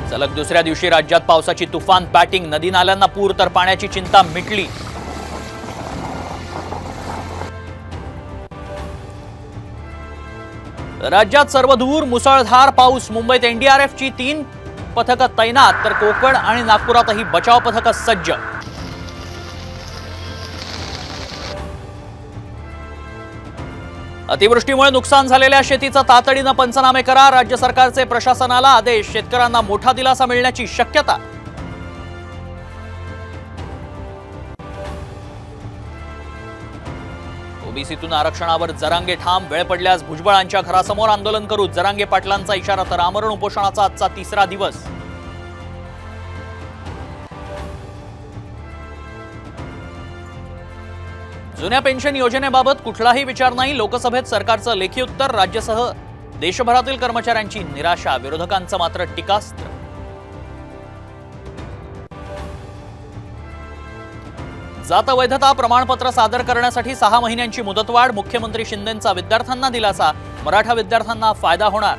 सलग दुसऱ्या दिवशी राज्यात पावसाची तुफान बॅटिंग, नदी नाल्यांना पूर तर पाण्याची चिंता मिटली। राज्यात सर्वदूर मुसळधार पाऊस, मुंबईत एनडीआरएफची 3 पथकं तैनात, तर कोकण आणि नागपुरातही बचाव पथकं सज्ज। अतिवृष्टीमुळे नुकसान झालेल्या शेतीचा तातडीने पंचनामे करा, राज्य सरकारचे प्रशासनाला आदेश, शेतकऱ्यांना मोठा दिलासा मिळण्याची शक्यता। ओबीसीतून आरक्षणावर जरांगे ठाम, वेळ पडल्यास भुजबळांच्या घरासमोर आंदोलन करू, जरांगे पाटलांचा इशारा। तर आमरण उपोषणाचा आजचा 3रा दिवस। जुन्या पेन्शन योजनेबाबत कुठलाही विचार नाही, लोकसभेत सरकारचं लेखी उत्तर, राज्यासह देशभरातील कर्मचाऱ्यांची निराशा, विरोधकांचं मात्र टीकास्त्र। जात वैधता प्रमाणपत्र सादर करण्यासाठी 6 महिन्यांची मुदतवाढ, मुख्यमंत्री शिंदेंचा विद्यार्थ्यांना दिलासा, मराठा विद्यार्थ्यांना फायदा होणार।